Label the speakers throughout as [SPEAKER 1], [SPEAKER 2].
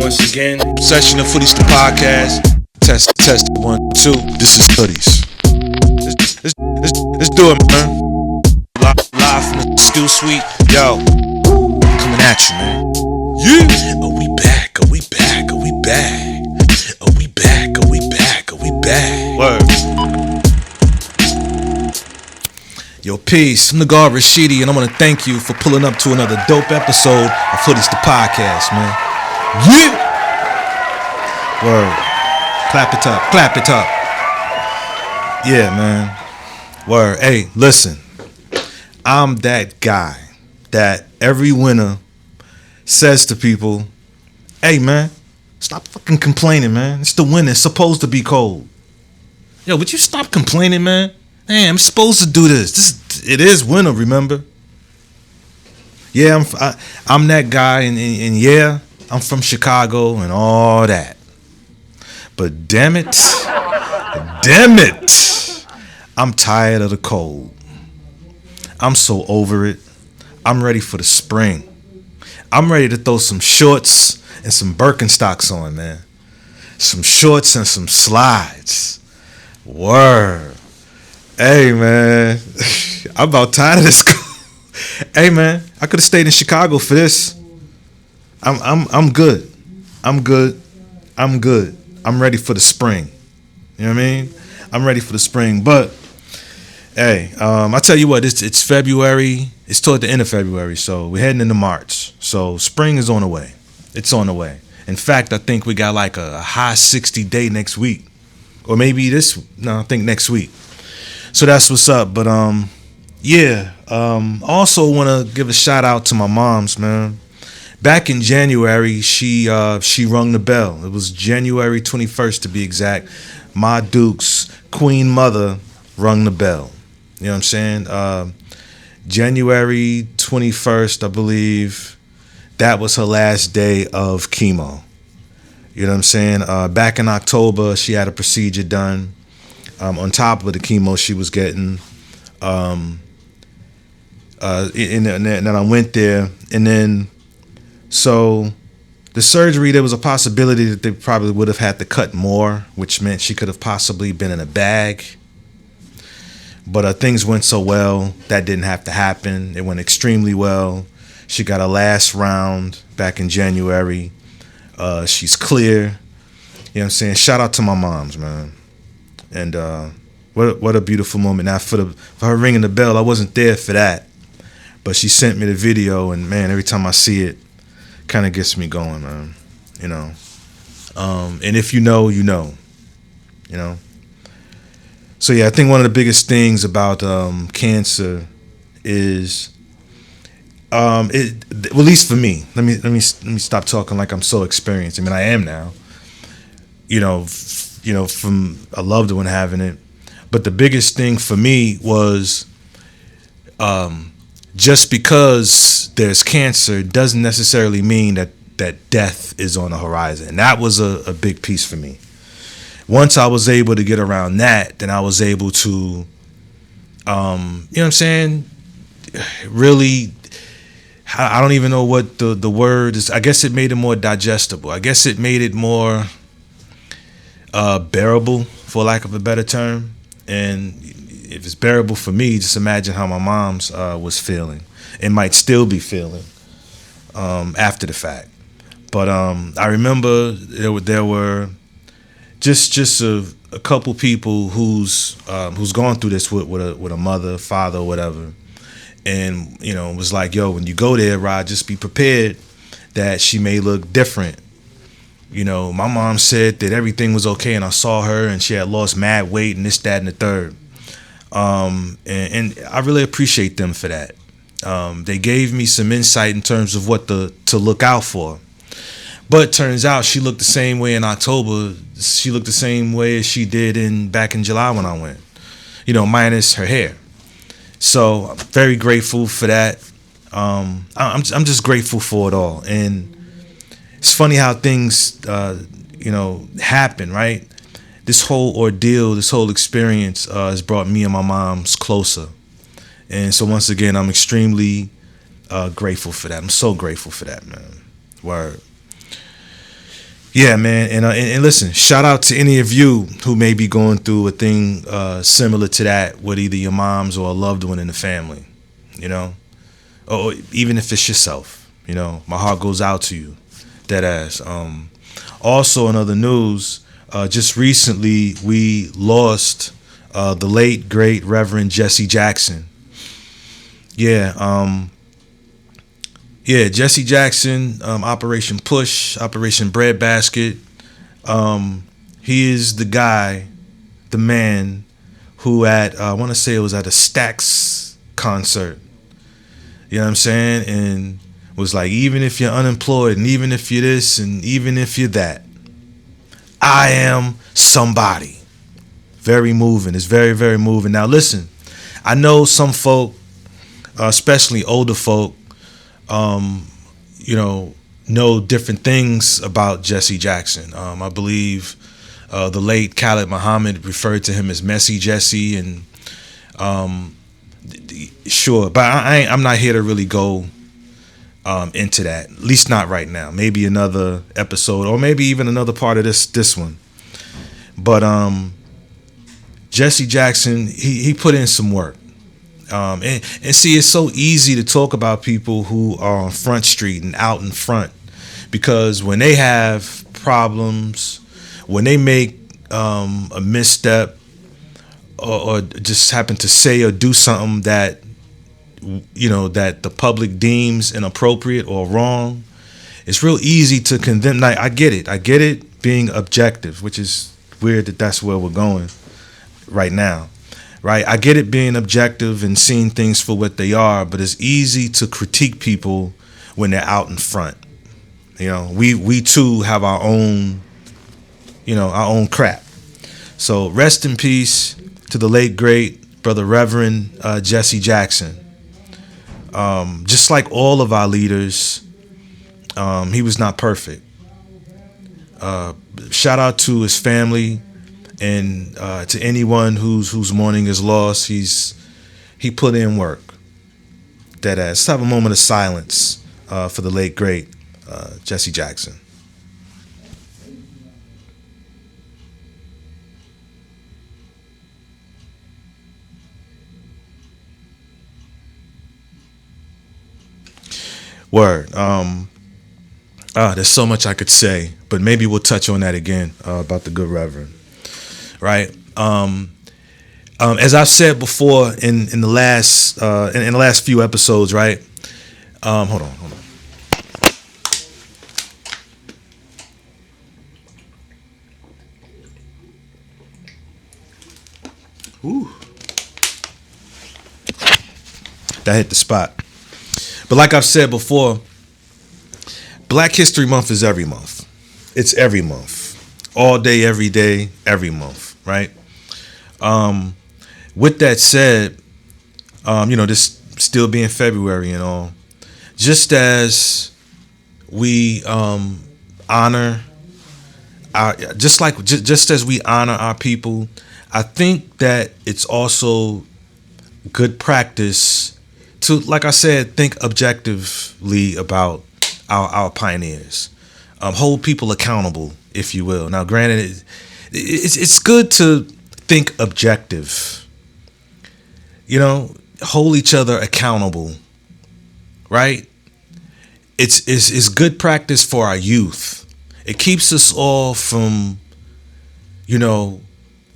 [SPEAKER 1] Once again, session of Hoodies the podcast. Test 1, 2. This is Hoodies. Let's do it, man. Live from the Skill Suite. Yo, coming at you, man. Yeah. Are we back? Are we back? Are we back? Are we back? Are we back? Are we back? Word. Yo, peace. I'm the guard Rashidi, and I want to thank you for pulling up to another dope episode of Hoodies the podcast, man. Yeah. Word. Clap it up. Clap it up. Yeah, man. Word. Hey, listen. I'm that guy that every winter says to people, hey, man, stop fucking complaining, man. It's the winter. It's supposed to be cold. Yo, would you stop complaining, man? Hey, I'm supposed to do this. It is winter, remember? Yeah, I'm that guy, and yeah, I'm from Chicago and all that. But damn it, I'm tired of the cold. I'm so over it. I'm ready for the spring. I'm ready to throw some shorts and some Birkenstocks on, man. Some shorts and some slides. Word. Hey, man. I'm about tired of this. Hey, man. I could have stayed in Chicago for this. I'm good. I'm good. I'm ready for the spring. You know what I mean? I'm ready for the spring. But hey, I tell you what, it's February. It's toward the end of February, so we're heading into March. So spring is on the way. It's on the way. In fact, I think we got like a high 60 day next week, or maybe I think next week. So that's what's up. But yeah. Also want to give a shout out to my moms, man. Back in January, she rung the bell. It was January 21st to be exact. Ma Duke's Queen Mother rung the bell. You know what I'm saying? January 21st, I believe, that was her last day of chemo. You know what I'm saying? Back in October, she had a procedure done on top of the chemo she was getting. And then I went there, and then so the surgery, there was a possibility that they probably would have had to cut more, which meant she could have possibly been in a bag. But things went so well, that didn't have to happen. It went extremely well. She got a last round back in January. She's clear. You know what I'm saying? Shout out to my moms, man. And what a beautiful moment. Now, for her ringing the bell, I wasn't there for that. But she sent me the video, and man, every time I see it, kind of gets me going, man. You know. And if you know, you know. You know. So yeah, I think one of the biggest things about cancer is, well, at least for me. Let me stop talking like I'm so experienced. I mean, I am now. You know, from a loved one having it. But the biggest thing for me was, just because there's cancer doesn't necessarily mean that death is on the horizon. And that was a big piece for me. Once I was able to get around that, then I was able to, you know what I'm saying? Really, I don't even know what the word is. I guess it made it more digestible. I guess it made it more bearable, for lack of a better term. And if it's bearable for me, just imagine how my mom's was feeling and might still be feeling after the fact. But I remember there were just a couple people who's gone through this with a mother, father, or whatever, and you know, it was like, yo, when you go there, Rod, just be prepared that she may look different. You know, my mom said that everything was okay, and I saw her, and she had lost mad weight, and this, that, and the third. And I really appreciate them for that. They gave me some insight in terms of what to look out for. But it turns out she looked the same way in October. She looked the same way as she did back in July when I went. You know, minus her hair. So I'm very grateful for that. I'm just grateful for it all. And it's funny how things happen, right? This whole ordeal, this whole experience has brought me and my moms closer. And so once again, I'm extremely grateful for that. I'm so grateful for that, man. Word. Yeah, man, and listen, shout out to any of you who may be going through a thing similar to that with either your moms or a loved one in the family, you know, or even if it's yourself, you know, my heart goes out to you, dead ass. Also, in other news, just recently we lost the late great Reverend Jesse Jackson. Yeah, yeah, Jesse Jackson, Operation Push, Operation Breadbasket. He is the guy, the man, who I want to say it was at a Stax concert. You know what I'm saying? And was like, even if you're unemployed, and even if you're this, and even if you're that, I am somebody. Very moving. It's very, very moving. Now, listen, I know some folk, especially older folk, you know different things about Jesse Jackson. I believe the late Khalid Muhammad referred to him as Messy Jesse, and sure, but I'm not here to really go into that. At least not right now. Maybe another episode, or maybe even another part of this one. But Jesse Jackson, he put in some work. And see, it's so easy to talk about people who are on Front Street and out in front, because when they have problems, when they make a misstep, or just happen to say or do something that that the public deems inappropriate or wrong, it's real easy to condemn. Like, I get it being objective, which is weird that that's where we're going right now. Right, I get it being objective and seeing things for what they are, but it's easy to critique people when they're out in front. You know, we too have our own, our own crap. So rest in peace to the late great brother Reverend Jesse Jackson. Just like all of our leaders, he was not perfect. Shout out to his family. And to anyone who's mourning his loss, he put in work. Dead ass. Let's have a moment of silence for the late great Jesse Jackson. Word. There's so much I could say, but maybe we'll touch on that again about the good Reverend. Right. As I've said before in the last in the last few episodes, right? Hold on. Ooh. That hit the spot. But like I've said before, Black History Month is every month. It's every month. All day, every day, every month. Right. With that said, this still being February and all, just as we honor our, just as we honor our people, I think that it's also good practice to, like I said, think objectively about our pioneers, hold people accountable, if you will. Now, granted, it's good to think objective, hold each other accountable, right? It's good practice for our youth. It keeps us all from,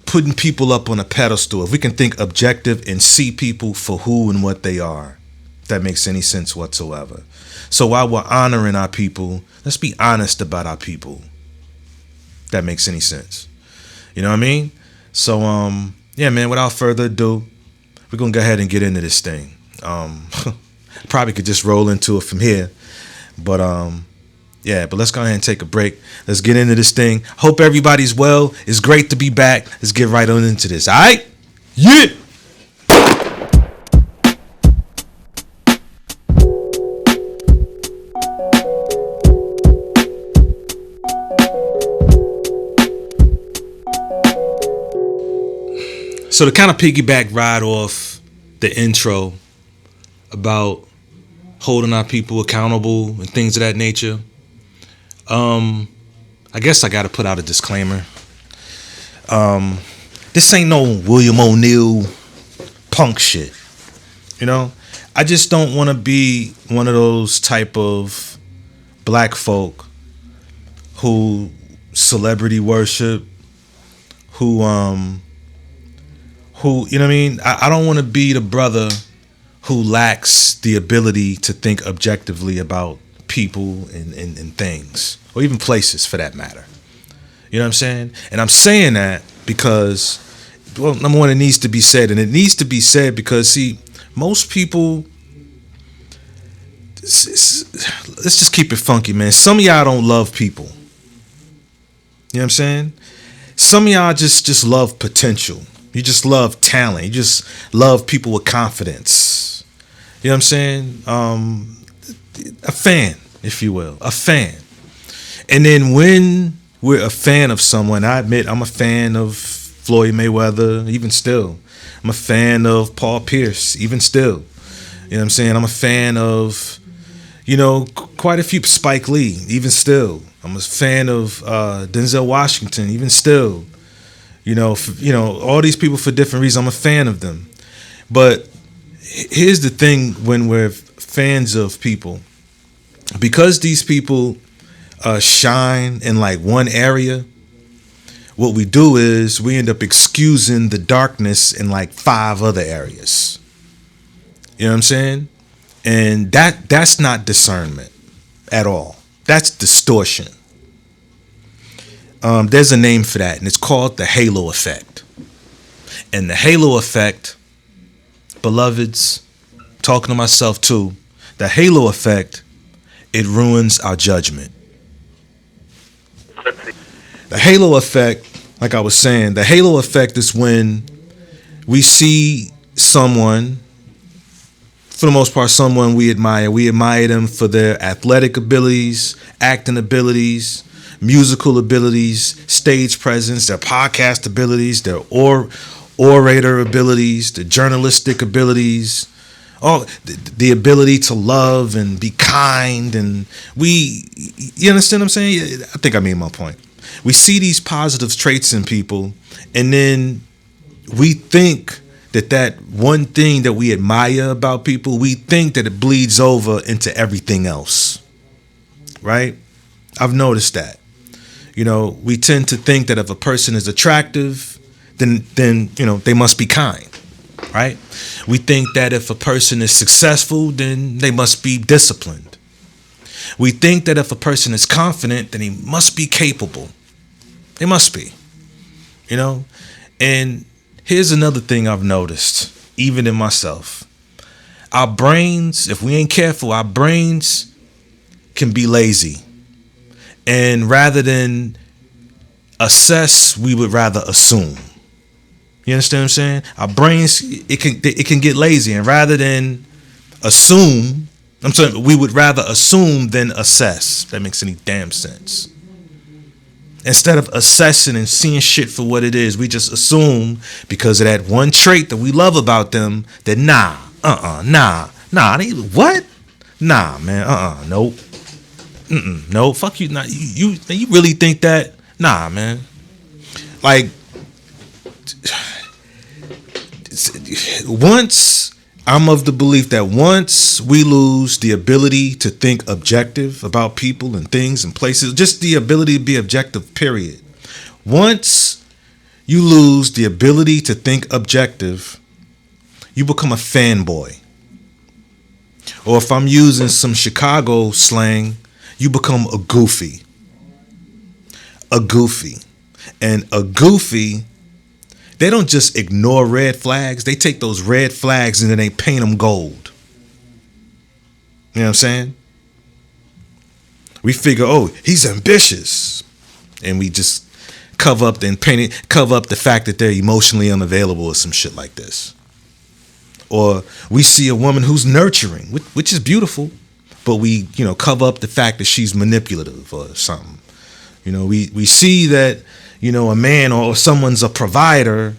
[SPEAKER 1] putting people up on a pedestal. If we can think objective and see people for who and what they are, if that makes any sense whatsoever. So while we're honoring our people, let's be honest about our people. If that makes any sense. You know what I mean? So, yeah, man, without further ado, we're going to go ahead and get into this thing. Probably could just roll into it from here. But, yeah, but let's go ahead and take a break. Let's get into this thing. Hope everybody's well. It's great to be back. Let's get right on into this. All right? Yeah! So to kind of piggyback right off the intro about holding our people accountable and things of that nature, I I guess I got to put out a disclaimer. This ain't no William O'Neill punk shit. You know, I just don't want to be one of those type of black folk who celebrity worship, who you know what I mean? I don't want to be the brother who lacks the ability to think objectively about people and things, or even places for that matter. You know what I'm saying? And I'm saying that because, well, number one, it needs to be said. And it needs to be said because, see, most people, let's just keep it funky, man. Some of y'all don't love people. You know what I'm saying? Some of y'all just love potential. You just love talent. You just love people with confidence. You know what I'm saying? A fan, if you will. A fan. And then when we're a fan of someone, I admit I'm a fan of Floyd Mayweather, even still. I'm a fan of Paul Pierce, even still. You know what I'm saying? I'm a fan of, you know, quite a few, Spike Lee, even still. I'm a fan of Denzel Washington, even still. You know, all these people for different reasons. I'm a fan of them. But here's the thing: when we're fans of people, because these people shine in like one area, what we do is we end up excusing the darkness in like 5 other areas. You know what I'm saying? And that's not discernment at all. That's distortion. There's a name for that, and it's called the halo effect. And the halo effect, beloveds, talking to myself too, the halo effect, it ruins our judgment. The halo effect, like I was saying, the halo effect is when we see someone, for the most part, someone we admire. We admire them for their athletic abilities, acting abilities, musical abilities, stage presence, their podcast abilities, their orator abilities, the journalistic abilities, all the ability to love and be kind. And you understand what I'm saying? I think I made my point. We see these positive traits in people, and then we think that one thing that we admire about people, we think that it bleeds over into everything else, right? I've noticed that. You know, we tend to think that if a person is attractive, then you know, they must be kind, right? We think that if a person is successful, then they must be disciplined. We think that if a person is confident, then he must be capable. They must be, you know? And here's another thing I've noticed, even in myself. Our brains, if we ain't careful, our brains can be lazy. And rather than assess, we would rather assume. You understand what I'm saying? Our brains, it can get lazy, and rather than assume, we would rather assume than assess. If that makes any damn sense. Instead of assessing and seeing shit for what it is, we just assume because of that one trait that we love about them that nah, what? Nah, man, nope. No, fuck you. Nah, you really think that? Nah, man. Like, I'm of the belief that once we lose the ability to think objective about people and things and places, just the ability to be objective, period. Once you lose the ability to think objective, you become a fanboy. Or if I'm using some Chicago slang, you become a goofy. A goofy. And a goofy, they don't just ignore red flags. They take those red flags and then they paint them gold. You know what I'm saying? We figure, oh, he's ambitious. And we just cover up the fact that they're emotionally unavailable or some shit like this. Or we see a woman who's nurturing, which is beautiful, but we, cover up the fact that she's manipulative or something. We see that, a man or someone's a provider,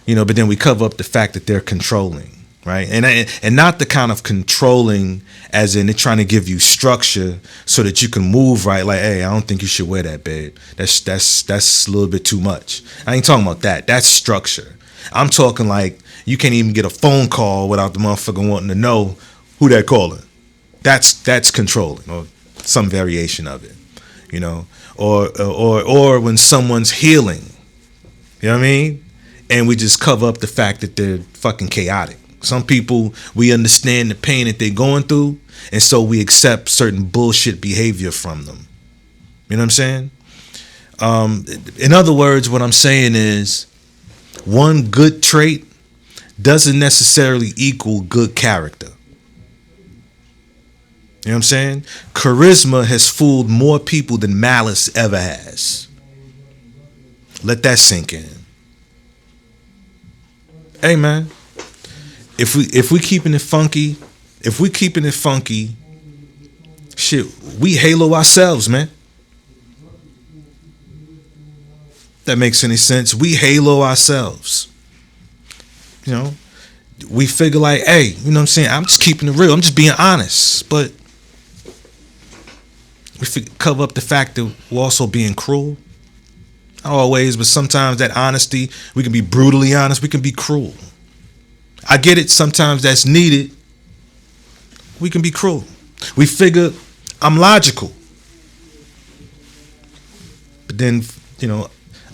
[SPEAKER 1] but then we cover up the fact that they're controlling. right? And not the kind of controlling, as in they're trying to give you structure so that you can move right. Like, hey, I don't think you should wear that, babe. That's a little bit too much. I ain't talking about that. That's structure. I'm talking like you can't even get a phone call without the motherfucker wanting to know who they're calling. That's controlling, or some variation of it, you know, or when someone's healing, you know what I mean, and we just cover up the fact that they're fucking chaotic. Some people, we understand the pain that they're going through, and so we accept certain bullshit behavior from them. You know what I'm saying? In other words, what I'm saying is, one good trait doesn't necessarily equal good character. You know what I'm saying? Charisma has fooled more people than malice ever has. Let that sink in. Hey man, if we keeping it funky, shit, we halo ourselves, man. That makes any sense? We halo ourselves. You know, we figure like, hey, you know what I'm saying? I'm just keeping it real. I'm just being honest. But we cover up the fact that we're also being cruel. Not always, but sometimes that honesty, we can be brutally honest. We can be cruel. I get it. Sometimes that's needed. We can be cruel. We figure I'm logical. But then, you know,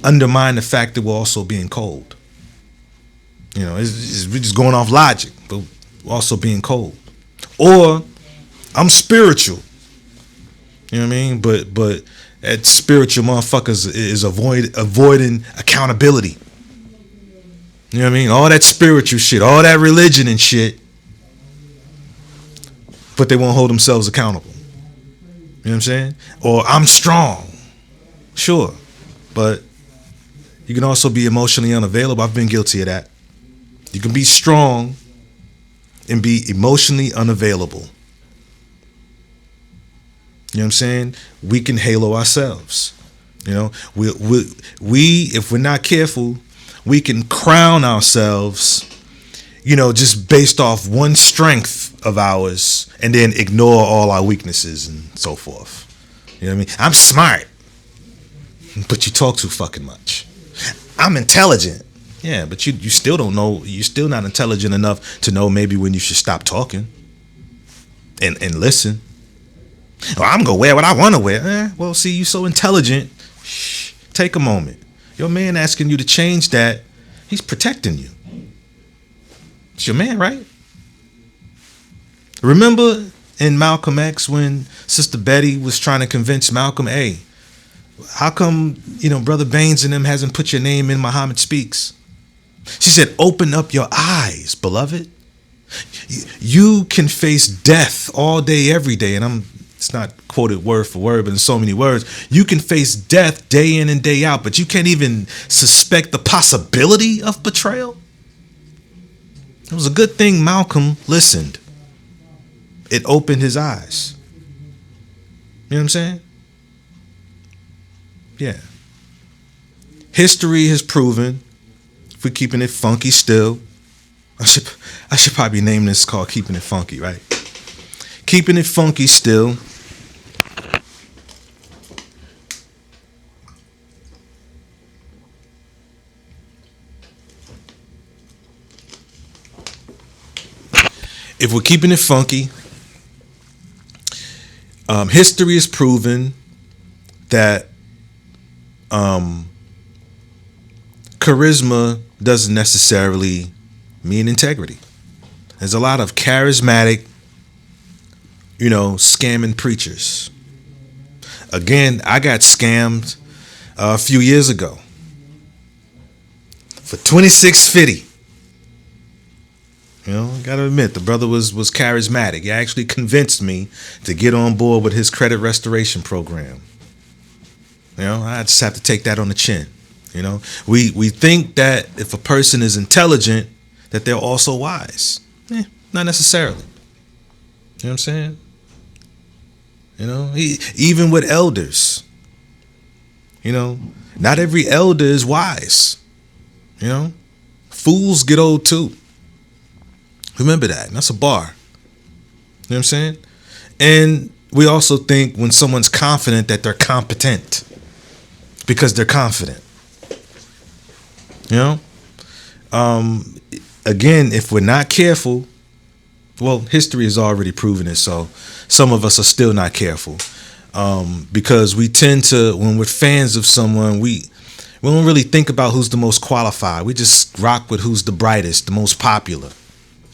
[SPEAKER 1] undermine the fact that we're also being cold. You know, we're just going off logic, but we're also being cold. Or I'm spiritual. You know what I mean? But that spiritual motherfuckers is avoiding accountability. You know what I mean? All that spiritual shit, all that religion and shit, but they won't hold themselves accountable. You know what I'm saying? Or I'm strong. Sure. But you can also be emotionally unavailable. I've been guilty of that. You can be strong and be emotionally unavailable. You know what I'm saying? We can halo ourselves. You know, we if we're not careful, we can crown ourselves, you know, just based off one strength of ours and then ignore all our weaknesses and so forth. You know what I mean? I'm smart, but you talk too fucking much. I'm intelligent. Yeah, but you still don't know. You're still not intelligent enough to know maybe when you should stop talking and listen. Well, I'm going to wear what I want to wear. Well, see, you so intelligent. Shh, take a moment. Your man asking you to change that, he's protecting you. It's your man, right? Remember in Malcolm X when Sister Betty was trying to convince Malcolm, hey, how come, you know, Brother Baines and them hasn't put your name in Muhammad Speaks? She said, open up your eyes, beloved. You can face death all day, every day. And it's not quoted word for word, but in so many words. You can face death day in and day out, but you can't even suspect the possibility of betrayal. It was a good thing Malcolm listened. It opened his eyes. You know what I'm saying? Yeah. History has proven, if we're keeping it funky still, I should probably name this called Keeping It Funky, right? Keeping it funky still. If we're keeping it funky, history has proven that charisma doesn't necessarily mean integrity. There's a lot of charismatic, you know, scamming preachers. Again, I got scammed a few years ago for $26.50. You know, I gotta admit, the brother was charismatic. He actually convinced me to get on board with his credit restoration program. You know, I just have to take that on the chin. You know, we think that if a person is intelligent, that they're also wise. Not necessarily. You know what I'm saying? You know, even with elders, you know, not every elder is wise. You know, fools get old too. Remember that. That's a bar. You know what I'm saying? And we also think when someone's confident that they're competent because they're confident. You know? Again, if we're not careful, well, history has already proven it. So some of us are still not careful because we tend to, when we're fans of someone, we don't really think about who's the most qualified. We just rock with who's the brightest, the most popular.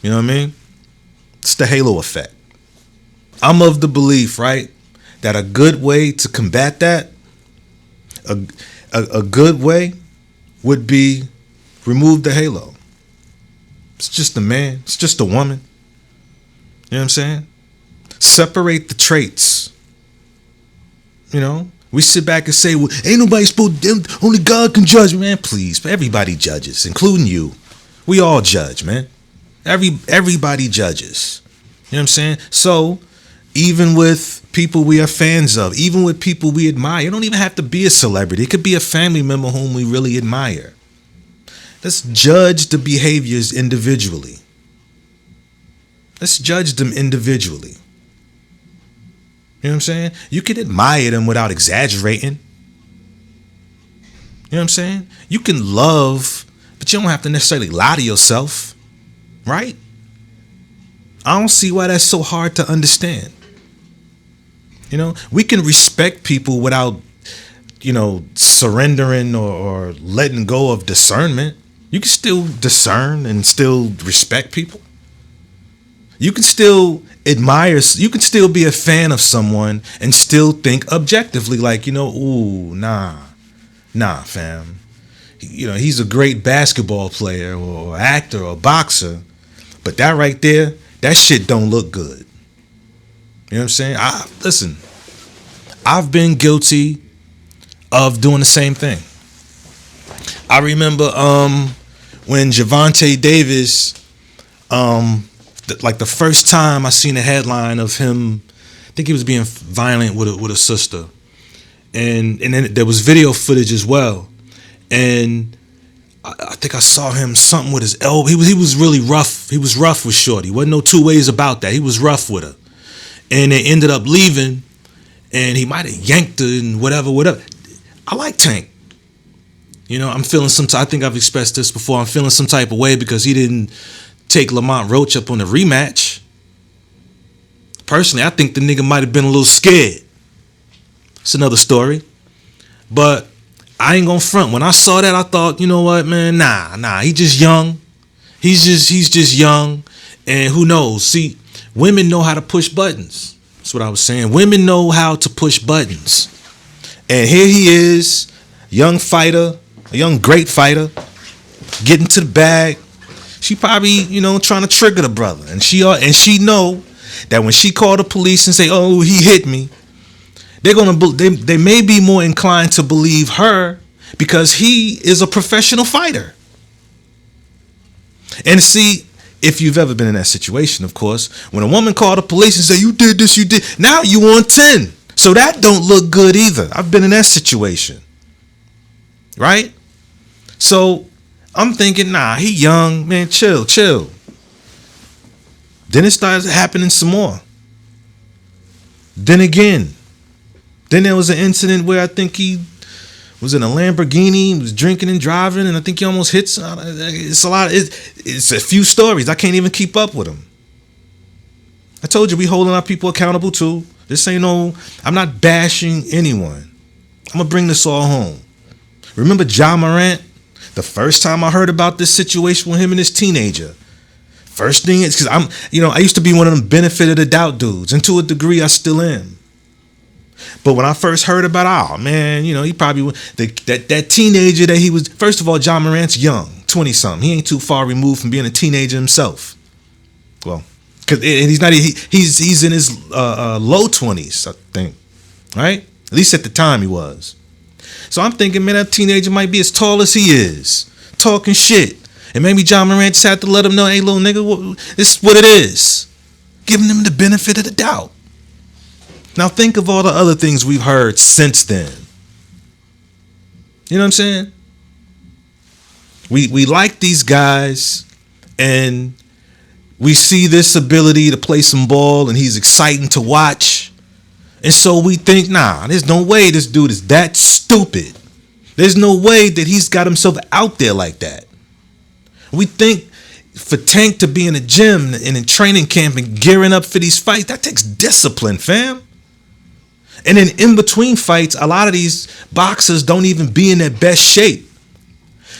[SPEAKER 1] You know what I mean? It's the halo effect. I'm of the belief, right, that a good way to combat that, a good way would be remove the halo. It's just a man. It's just a woman. You know what I'm saying? Separate the traits. You know? We sit back and say, well, ain't nobody supposed to, only God can judge. Man, please. Everybody judges, including you. We all judge, man. Everybody judges. You know what I'm saying? So, even with people we are fans of, even with people we admire, it don't even have to be a celebrity. It could be a family member whom we really admire. Let's judge the behaviors individually. Let's judge them individually. You know what I'm saying? You can admire them without exaggerating. You know what I'm saying? You can love, but you don't have to necessarily lie to yourself. Right? I don't see why that's so hard to understand. You know, we can respect people without, surrendering or letting go of discernment. You can still discern and still respect people. You can still admire, you can still be a fan of someone and still think objectively like, ooh, nah, fam. He's a great basketball player or actor or boxer, but that right there, that shit don't look good. You know what I'm saying? Listen, I've been guilty of doing the same thing. I remember when Javante Davis, like the first time I seen a headline of him, I think he was being violent with a sister, and then there was video footage as well, and I think I saw him something with his elbow. He was really rough. He was rough with Shorty. Wasn't no two ways about that. He was rough with her, and they ended up leaving, and he might have yanked her and whatever. I like Tank. I'm feeling I think I've expressed this before. I'm feeling some type of way because he didn't take Lamont Roach up on the rematch. Personally, I think the nigga might have been a little scared. It's another story. But I ain't gonna front. When I saw that, I thought, you know what, man? Nah. He just young. He's just young. And who knows? See, women know how to push buttons. That's what I was saying. Women know how to push buttons. And here he is, young fighter, a young great fighter, getting to the bag. She probably, trying to trigger the brother. And she know that when she called the police and say, oh, he hit me, they may be more inclined to believe her because he is a professional fighter. And see, if you've ever been in that situation, of course, when a woman called the police and say, you did this, you did, now you on 10. So that don't look good either. I've been in that situation. Right? So I'm thinking, he young, man, chill. Then it starts happening some more. Then there was an incident where I think he was in a Lamborghini, he was drinking and driving, and I think he almost hits. It's a lot. It's a few stories. I can't even keep up with them. I told you we holding our people accountable too. This ain't I'm not bashing anyone. I'm gonna bring this all home. Remember Ja Morant? The first time I heard about this situation with him and his teenager, first thing is because I used to be one of them benefit of the doubt dudes, and to a degree I still am. But when I first heard about, he probably that teenager that he was. First of all, Ja Morant's young, 20-something. He ain't too far removed from being a teenager himself. Well, because he's not. He's in his low 20s, I think. Right? At least at the time he was. So I'm thinking, man, that teenager might be as tall as he is, talking shit. And maybe Ja Morant just had to let him know, hey, little nigga, this is what it is. Giving him the benefit of the doubt. Now think of all the other things we've heard since then. You know what I'm saying? We like these guys, and We see this ability to play some ball and he's exciting to watch. And so we think, nah, there's no way this dude is that stupid. There's no way that he's got himself out there like that. We think for Tank to be in the gym and in training camp and gearing up for these fights, that takes discipline, fam. And then in between fights, a lot of these boxers don't even be in their best shape.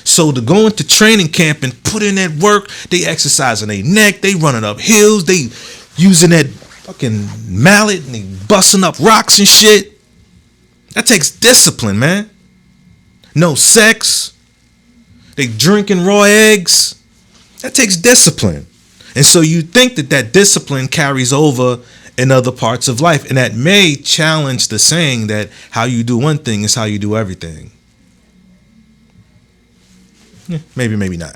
[SPEAKER 1] So to go into training camp and put in that work, they exercising their neck, they running up hills, they using that fucking mallet and they busting up rocks and shit. That takes discipline, man. No sex. They drinking raw eggs. That takes discipline. And so you think that that discipline carries over in other parts of life. And that may challenge the saying that how you do one thing is how you do everything. Yeah, maybe, maybe not.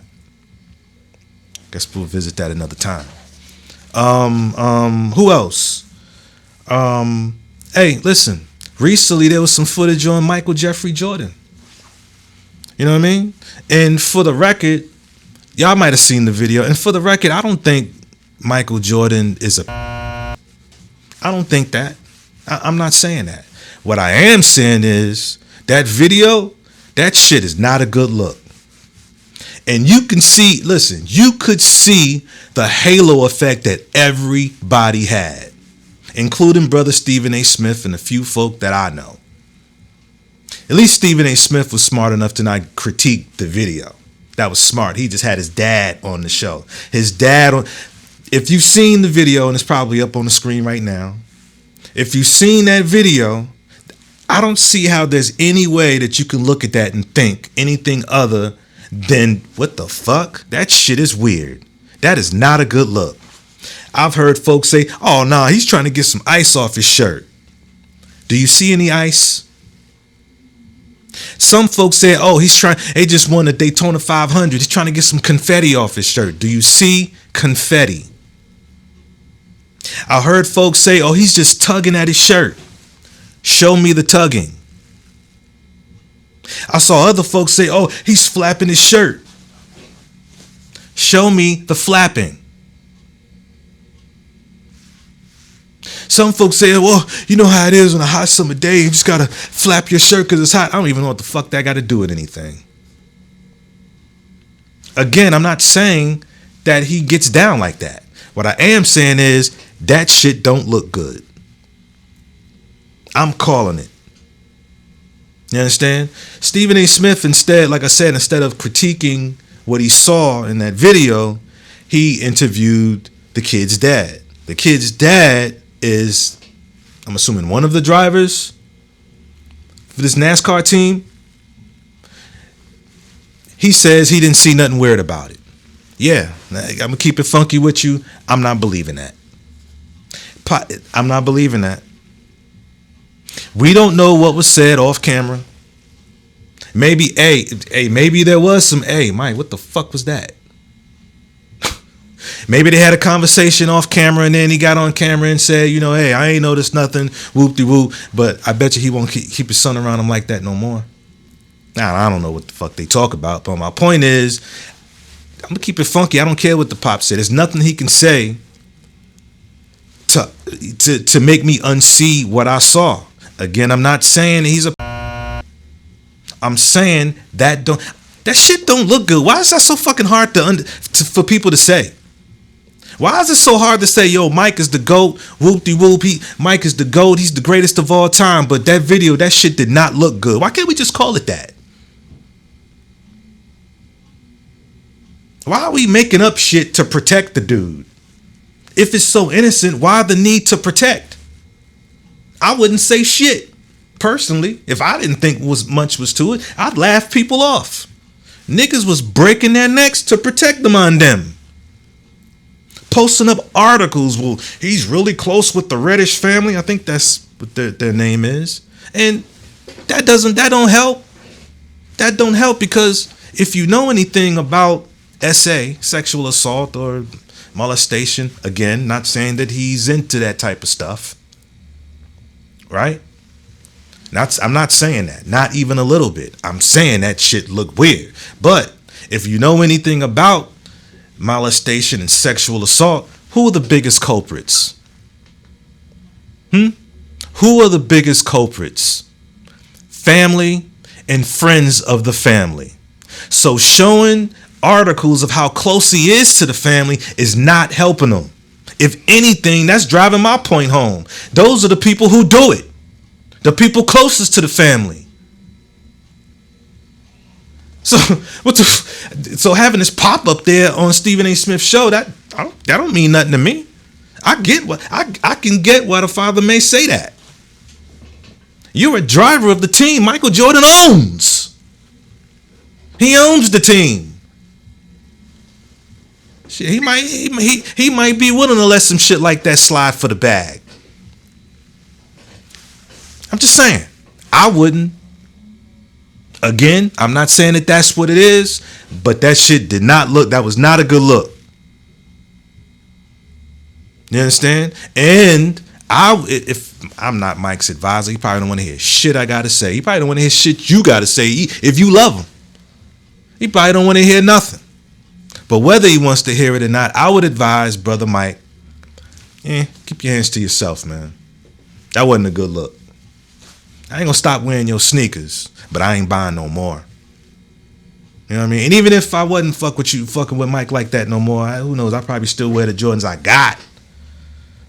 [SPEAKER 1] Guess we'll visit that another time. Who else? Hey, listen. Recently there was some footage on Michael Jeffrey Jordan. You know what I mean? And for the record, y'all might have seen the video. And for the record, I don't think Michael Jordan is a... I don't think that. I'm not saying that. What I am saying is that video, that shit is not a good look. And you can see, listen, you could see the halo effect that everybody had, including brother Stephen A. Smith and a few folk that I know. At least Stephen A. Smith was smart enough to not critique the video. That was smart. He just had his dad on the show. His dad on... If you've seen the video, and it's probably up on the screen right now, if you've seen that video, I don't see how there's any way that you can look at that and think anything other than, what the fuck? That shit is weird. That is not a good look. I've heard folks say, oh, nah, he's trying to get some ice off his shirt. Do you see any ice? Some folks say, oh, they just won the Daytona 500. He's trying to get some confetti off his shirt. Do you see confetti? I heard folks say, oh, he's just tugging at his shirt. Show me the tugging. I saw other folks say, oh, he's flapping his shirt. Show me the flapping. Some folks say, well, you know how it is on a hot summer day. You just got to flap your shirt because it's hot. I don't even know what the fuck that got to do with anything. Again, I'm not saying that he gets down like that. What I am saying is that shit don't look good. I'm calling it. You understand? Stephen A. Smith, instead, like I said, instead of critiquing what he saw in that video, he interviewed the kid's dad. The kid's dad is, I'm assuming, one of the drivers for this NASCAR team. He says he didn't see nothing weird about it. Yeah, I'm going to keep it funky with you. I'm not believing that. I'm not believing that. We don't know what was said off camera. Maybe, maybe there was some, Mike, what the fuck was that? Maybe they had a conversation off camera and then he got on camera and said, you know, hey, I ain't noticed nothing, whoop-de-whoop, but I bet you he won't keep his son around him like that no more. Now, I don't know what the fuck they talk about, but my point is, I'm going to keep it funky. I don't care what the pop said. There's nothing he can say to make me unsee what I saw. Again, I'm not saying he's a... I'm saying that shit don't look good. Why is that so fucking hard for people to say? Why is it so hard to say, yo, Mike is the GOAT, whoop-de-whoop, Mike is the GOAT, he's the greatest of all time, but that video, that shit did not look good. Why can't we just call it that? Why are we making up shit to protect the dude? If it's so innocent, why the need to protect? I wouldn't say shit. Personally, if I didn't think much was to it, I'd laugh people off. Niggas was breaking their necks to protect them on them. Posting up articles, well, he's really close with the Reddish family. I think that's what their name is. And that don't help. That don't help because if you know anything about SA, sexual assault or molestation, again, not saying that he's into that type of stuff, right? I'm not saying that, not even a little bit. I'm saying that shit look weird. But if you know anything about molestation and sexual assault, who are the biggest culprits? Who are the biggest culprits? Family and friends of the family. So showing articles of how close he is to the family is not helping him. If anything, that's driving my point home. Those are the people who do it. The people closest to the family. So so having this pop up there on Stephen A. Smith's show, that don't mean nothing to me. I can get why the father may say that. You're a driver of the team Michael Jordan owns. He owns the team. Shit, he might be willing to let some shit like that slide for the bag. I'm just saying, I wouldn't. Again, I'm not saying that that's what it is, but that shit did not look. That was not a good look. You understand? And if I'm not Mike's advisor, he probably don't want to hear shit I gotta say. He probably don't want to hear shit you gotta say. If you love him, he probably don't want to hear nothing. But whether he wants to hear it or not, I would advise Brother Mike, keep your hands to yourself, man. That wasn't a good look. I ain't gonna stop wearing your sneakers, but I ain't buying no more. You know what I mean? And even if I wasn't fucking with Mike like that no more, who knows? I probably still wear the Jordans I got.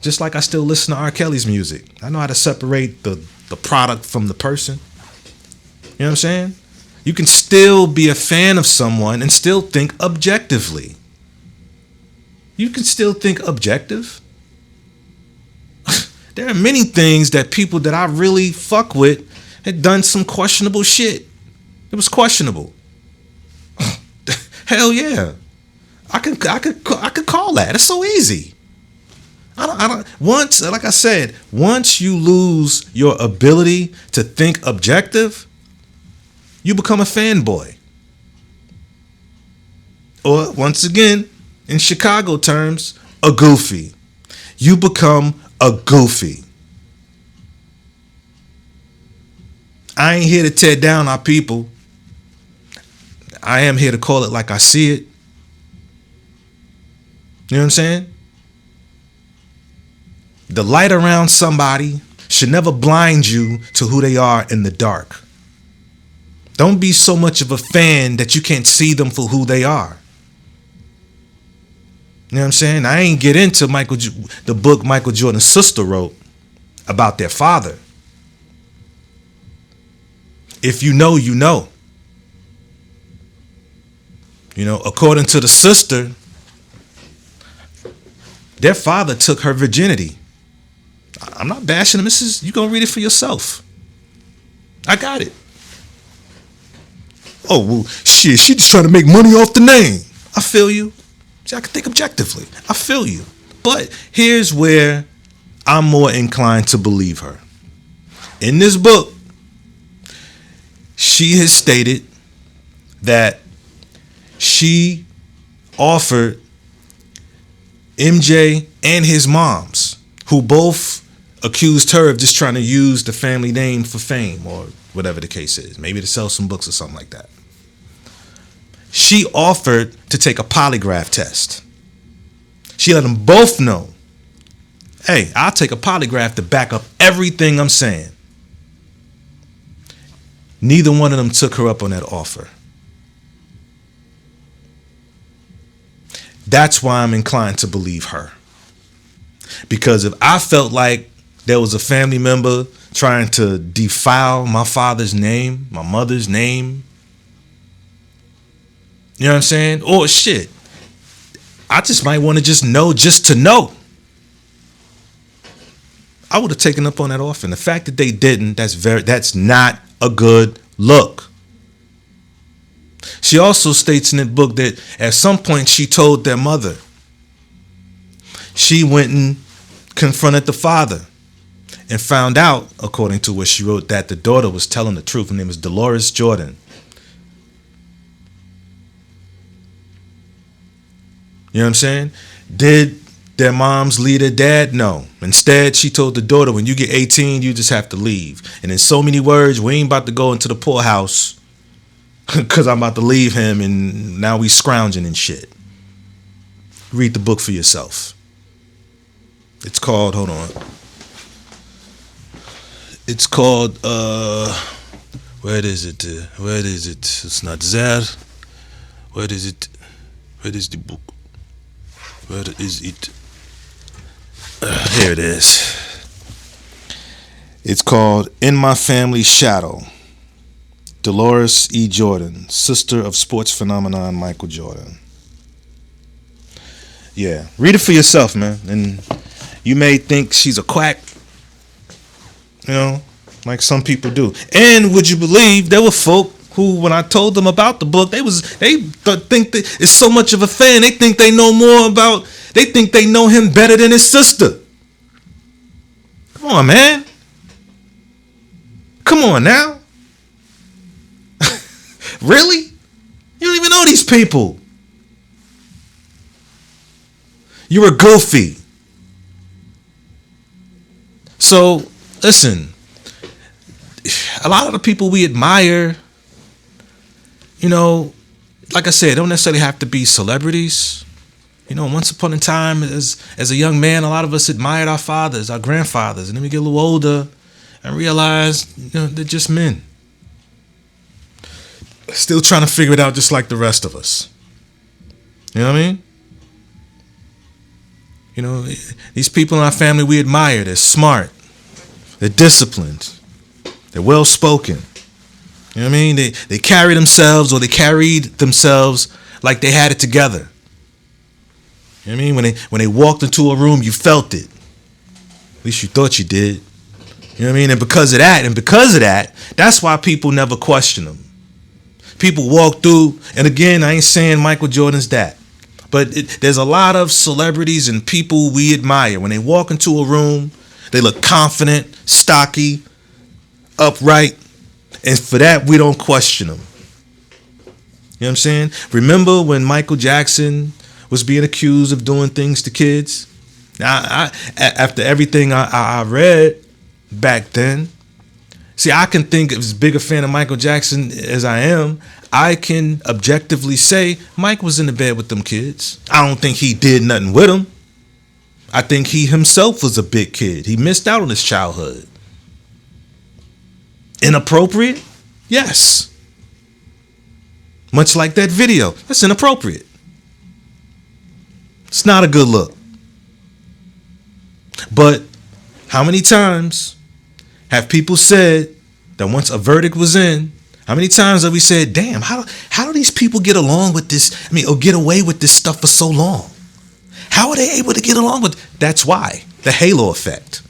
[SPEAKER 1] Just like I still listen to R. Kelly's music. I know how to separate the product from the person. You know what I'm saying? You can still be a fan of someone and still think objectively. You can still think objective. There are many things that people that I really fuck with had done some questionable shit. It was questionable. Hell yeah. I could call that. It's so easy. Like I said, once you lose your ability to think objective, you become a fanboy. Or once again, in Chicago terms, a goofy. You become a goofy. I ain't here to tear down our people. I am here to call it like I see it. You know what I'm saying? The light around somebody should never blind you to who they are in the dark. Don't be so much of a fan that you can't see them for who they are. You know what I'm saying? I ain't get into the book Michael Jordan's sister wrote about their father. If you know, you know. You know, according to the sister, their father took her virginity. I'm not bashing him. You gonna read it for yourself. I got it. Oh, well, shit, she just trying to make money off the name. I feel you. See, I can think objectively. I feel you. But here's where I'm more inclined to believe her. In this book, she has stated that she offered MJ and his moms, who both accused her of just trying to use the family name for fame or whatever the case is, maybe to sell some books or something like that. She offered to take a polygraph test. She let them both know, hey, I'll take a polygraph to back up everything I'm saying. Neither one of them took her up on that offer. That's why I'm inclined to believe her. Because if I felt like there was a family member trying to defile my father's name, my mother's name, you know what I'm saying? Or shit, I just might want to just to know. I would have taken up on that offer. And the fact that they didn't, that's not a good look. She also states in the book that at some point she told their mother. She went and confronted the father and found out, according to what she wrote, that the daughter was telling the truth. Her name was Dolores Jordan. You know what I'm saying? Did their moms leave their dad? No. Instead, she told the daughter, when you get 18, you just have to leave. And in so many words, we ain't about to go into the poorhouse because I'm about to leave him and now we scrounging and shit. Read the book for yourself. It's called, hold on. It's called, where is it? It's not there. Where is it? Where is the book? Where is it? Here it is. It's called In My Family's Shadow. Dolores E. Jordan, sister of sports phenomenon Michael Jordan. Yeah, read it for yourself, man. And you may think she's a quack, like some people do. And would you believe there were folk who, when I told them about the book, they think that it's so much of a fan. They think they know more about. They think they know him better than his sister. Come on, man. Come on now. Really? You don't even know these people. You're a goofy. So, listen. A lot of the people we admire, like I said, don't necessarily have to be celebrities. Once upon a time, as a young man, a lot of us admired our fathers, our grandfathers, and then we get a little older and realize, they're just men. Still trying to figure it out just like the rest of us. You know what I mean? These people in our family we admire. They're smart. They're disciplined. They're well-spoken. You know what I mean? They carry themselves, or they carried themselves like they had it together. You know what I mean? When they walked into a room, you felt it. At least you thought you did. You know what I mean? And because of that, that's why people never question them. People walk through, and again, I ain't saying Michael Jordan's that, but there's a lot of celebrities and people we admire. When they walk into a room, they look confident, stocky, upright, and for that, we don't question them. You know what I'm saying? Remember when Michael Jackson was being accused of doing things to kids? Now, after everything I read back then, see, I can think, as big a fan of Michael Jackson as I am, I can objectively say Mike was in the bed with them kids. I don't think he did nothing with them. I think he himself was a big kid. He missed out on his childhood. Inappropriate? Yes. Much like that video. That's inappropriate. It's not a good look. But how many times have people said that once a verdict was in, how many times have we said, damn, how do these people get along with this? Or get away with this stuff for so long? How are they able to get along with? That's why the halo effect.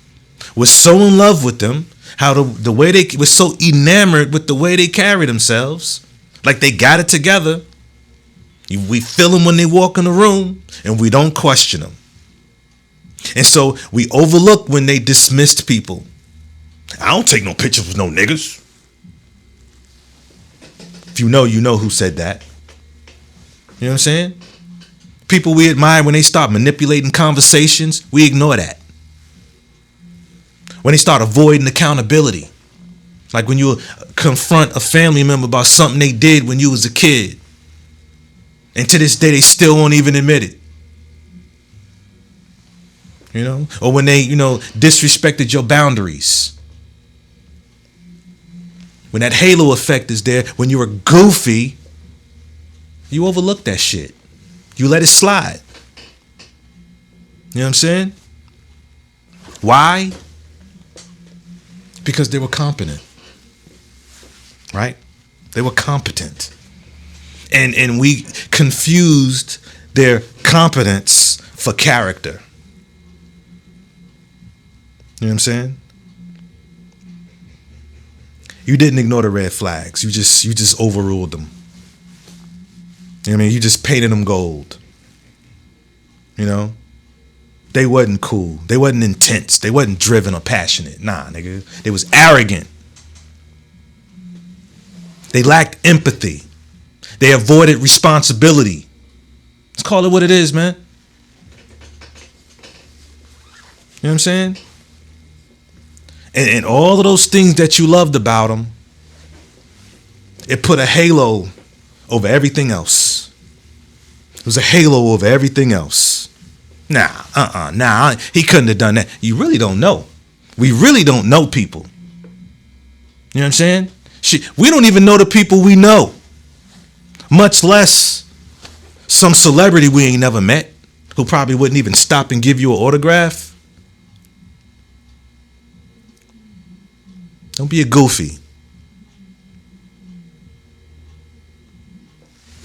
[SPEAKER 1] We're so in love with them, how the way they were so enamored with the way they carry themselves, like they got it together. We feel them when they walk in the room, and we don't question them. And so we overlook when they dismissed people. I don't take no pictures with no niggas. If you know who said that. You know what I'm saying? People we admire, when they start manipulating conversations, we ignore that. When they start avoiding accountability. Like when you confront a family member about something they did when you was a kid. And to this day, they still won't even admit it. Or when they, disrespected your boundaries. When that halo effect is there, when you're a goofy, you overlook that shit. You let it slide. You know what I'm saying? Why? Because they were competent. Right? They were competent. And we confused their competence for character. You know what I'm saying? You didn't ignore the red flags. You just overruled them. You know what I mean? You just painted them gold. They wasn't cool. They wasn't intense. They wasn't driven or passionate. Nah, nigga. They was arrogant. They lacked empathy. They avoided responsibility. Let's call it what it is, man. You know what I'm saying? And all of those things that you loved about them, it put a halo over everything else. It was a halo over everything else. Nah, he couldn't have done that. You really don't know. We really don't know people. You know what I'm saying? We don't even know the people we know, much less some celebrity we ain't never met who probably wouldn't even stop and give you an autograph. Don't be a goofy.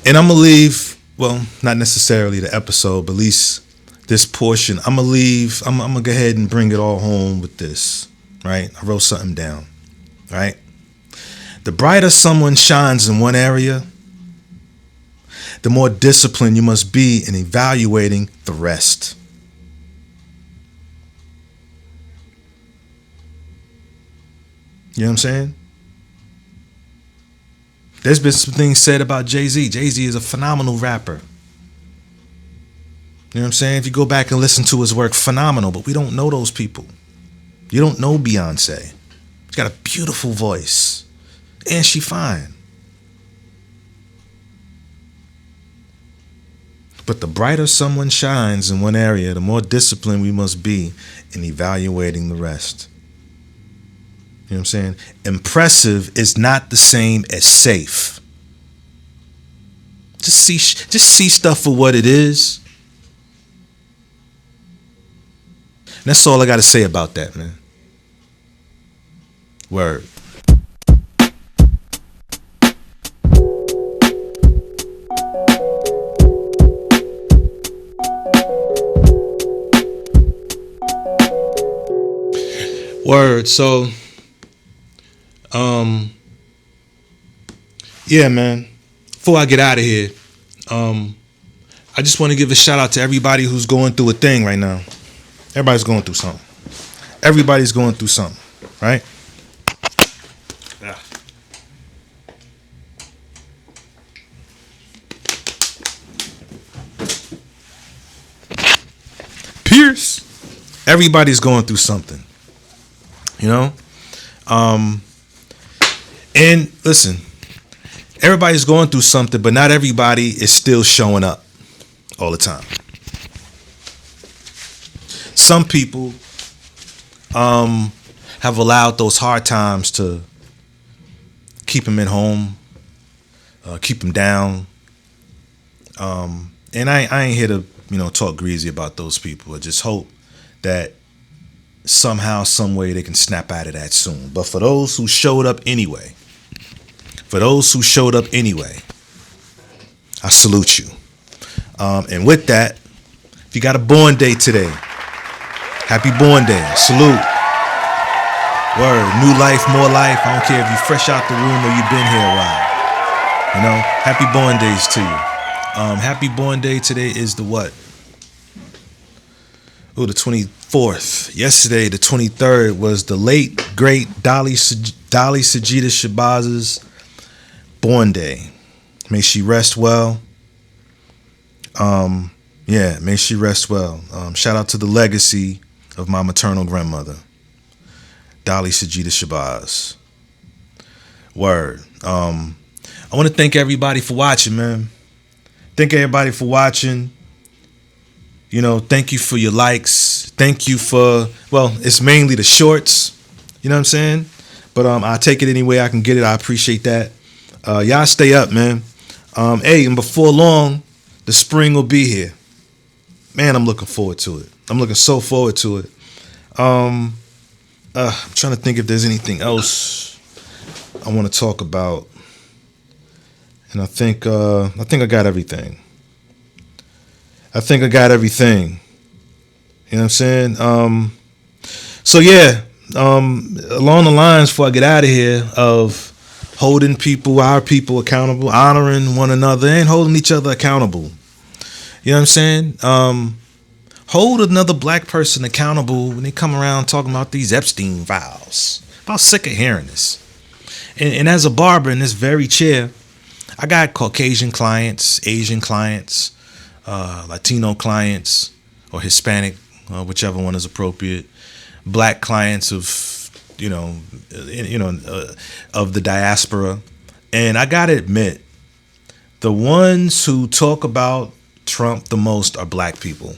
[SPEAKER 1] And I'm going to leave, well, not necessarily the episode, but at least this portion. I'm going to go ahead and bring it all home with this, right? I wrote something down, right? The brighter someone shines in one area, the more disciplined you must be in evaluating the rest. You know what I'm saying? There's been some things said about Jay-Z. Jay-Z is a phenomenal rapper. You know what I'm saying? If you go back and listen to his work, phenomenal. But we don't know those people. You don't know Beyonce. She's got a beautiful voice. And she fine. But the brighter someone shines in one area, the more disciplined we must be in evaluating the rest. You know what I'm saying? Impressive is not the same as safe. Just see stuff for what it is. And that's all I got to say about that, man. Word. Word. So, yeah, man. Before I get out of here, I just want to give a shout out to everybody who's going through a thing right now. Everybody's going through something. Everybody's going through something, right? Yeah. Pierce. Everybody's going through something. You know? And listen, everybody's going through something, but not everybody is still showing up all the time. Some people have allowed those hard times to keep them at home, keep them down. And I ain't here to, talk greasy about those people. I just hope that somehow, some way they can snap out of that soon. But for those who showed up anyway, I salute you. And with that, if you got a born day today, happy born day. Salute. Word. New life, more life. I don't care if you're fresh out the womb or you've been here a while. Happy born days to you. Happy born day today is the what? Oh, the 24th. Yesterday, the 23rd, was the late, great Dolly Sajida Shabazz's born day. May she rest well. May she rest well. Shout out to the legacy of my maternal grandmother, Dolly Sajida Shabazz. Word. I want to thank everybody for watching, man. Thank everybody for watching. Thank you for your likes. Thank you for, it's mainly the shorts. You know what I'm saying? But I take it any way I can get it. I appreciate that. Y'all stay up, man. Hey, and before long, the spring will be here. Man, I'm looking forward to it. I'm looking so forward to it. I'm trying to think if there's anything else I want to talk about. And I think I got everything. You know what I'm saying? So yeah, along the lines before I get out of here of holding our people accountable, honoring one another, and holding each other accountable. You know what I'm saying? Hold another black person accountable when they come around talking about these Epstein files. I'm about sick of hearing this. And as a barber in this very chair, I got Caucasian clients, Asian clients, Latino clients, or Hispanic, whichever one is appropriate. Black clients of, of the diaspora. And I gotta admit, the ones who talk about Trump the most are black people.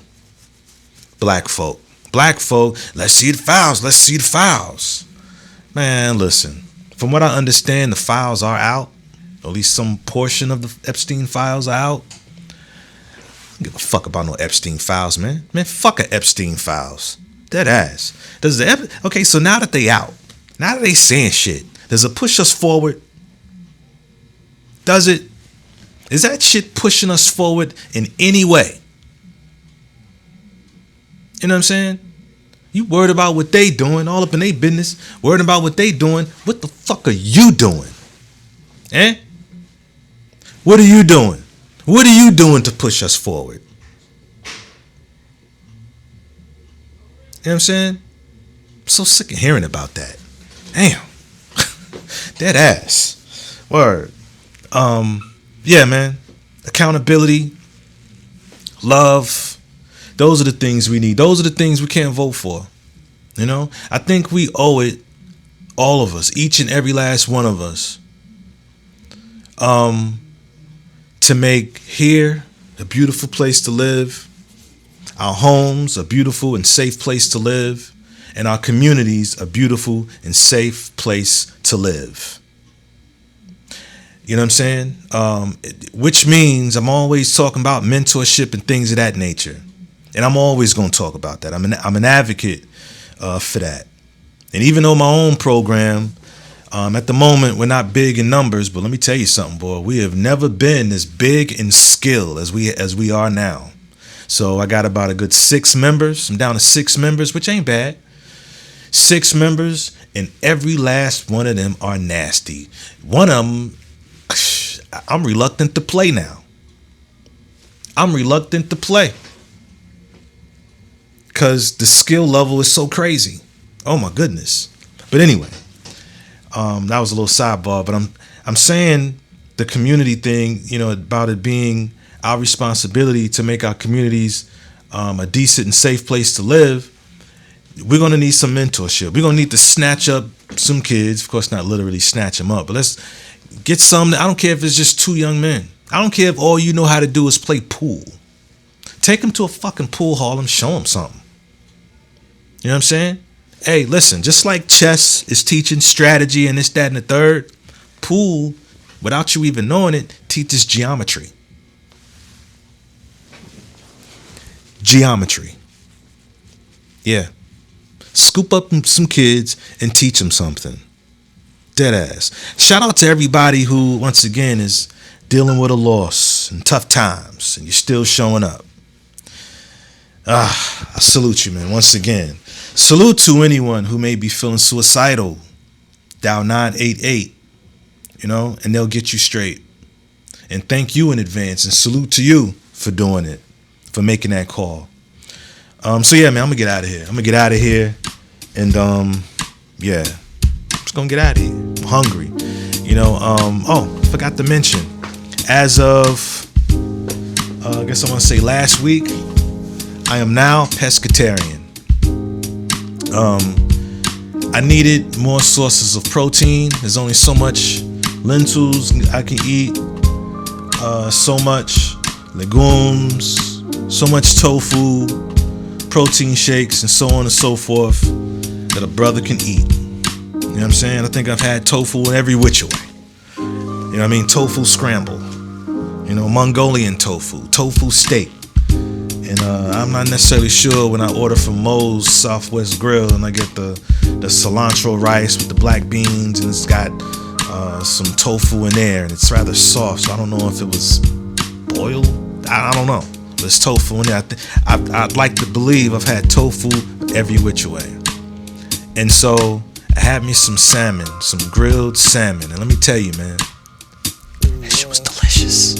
[SPEAKER 1] Black folk. Black folk, let's see the files. Let's see the files. Man, listen. From what I understand, the files are out. At least some portion of the Epstein files are out. I don't give a fuck about no Epstein files, man. Man, fuck a Epstein files. Dead ass. Okay, so now that they out, now that they saying shit, does it push us forward? Does it? Is that shit pushing us forward in any way? You know what I'm saying? You worried about what they doing, all up in their business, worried about what they doing. What the fuck are you doing? Eh? What are you doing? What are you doing to push us forward? You know what I'm saying? I'm so sick of hearing about that. Damn. Dead ass. Word. Yeah, man. Accountability. Love. Those are the things we need. Those are the things we can't vote for. You know? I think we owe it, all of us, each and every last one of us, to make here a beautiful place to live, our homes a beautiful and safe place to live, and our communities a beautiful and safe place to live. You know what I'm saying? Which means I'm always talking about mentorship and things of that nature. And I'm always going to talk about that. I'm an advocate for that. And even though my own program, at the moment, we're not big in numbers, but let me tell you something, boy. We have never been as big in skill as we are now. So I got about a good 6 members. I'm down to 6 members, which ain't bad. 6 members, and every last one of them are nasty. One of them, I'm reluctant to play now. I'm reluctant to play. Because the skill level is so crazy. Oh my goodness. But anyway, that was a little sidebar. But I'm saying the community thing, you know, about it being our responsibility to make our communities a decent and safe place to live. We're going to need some mentorship. We're going to need to snatch up some kids. Of course, not literally snatch them up, but let's get some. I don't care if it's just 2 young men. I don't care if all you know how to do is play pool. Take them to a fucking pool hall and show them something. You know what I'm saying? Hey, listen, just like chess is teaching strategy and this, that, and the third, pool, without you even knowing it, teaches geometry. Geometry. Yeah. Scoop up some kids and teach them something. Dead ass. Shout out to everybody who, once again, is dealing with a loss and tough times, and you're still showing up. I salute you, man, once again. Salute to anyone who may be feeling suicidal. Dial 988, you know, and they'll get you straight. And thank you in advance, and salute to you for doing it, for making that call. So yeah, man, I'm gonna get out of here. And yeah, I'm just gonna get out of here. I'm hungry. You know, forgot to mention, as of I guess I want to say last week, I am now pescatarian. I needed more sources of protein. There's only so much lentils I can eat, so much legumes, so much tofu, protein shakes, and so on and so forth that a brother can eat. You know what I'm saying? I think I've had tofu in every which way. You know what I mean? Tofu scramble, you know, Mongolian tofu, tofu steak. And I'm not necessarily sure when I order from Moe's Southwest Grill and I get the cilantro rice with the black beans, and it's got some tofu in there, and it's rather soft, so I don't know if it was boiled. I don't know. There's tofu in there. I'd like to believe I've had tofu every which way. And so I had me some salmon, some grilled salmon. And let me tell you, man, that shit was delicious.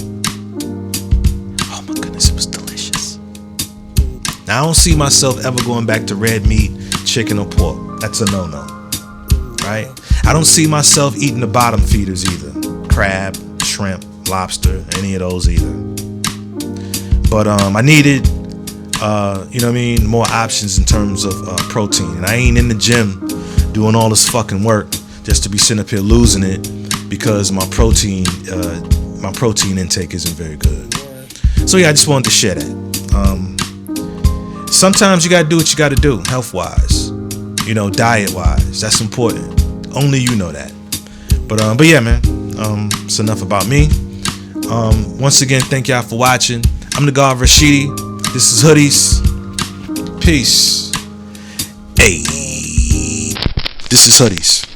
[SPEAKER 1] Oh my goodness, it was delicious. Now I don't see myself ever going back to red meat, chicken, or pork. That's a no-no, right? I don't see myself eating the bottom feeders either. Crab, shrimp, lobster, any of those either. But I needed, you know what I mean, more options in terms of protein. And I ain't in the gym doing all this fucking work just to be sitting up here losing it because my protein intake isn't very good. So yeah, I just wanted to share that. sometimes you gotta do what you gotta do, health wise, diet wise. That's important. Only you know that. But yeah, man. It's enough about me. Once again, thank y'all for watching. I'm the God Rashidi. This is Hoodies. Peace. Hey, this is Hoodies.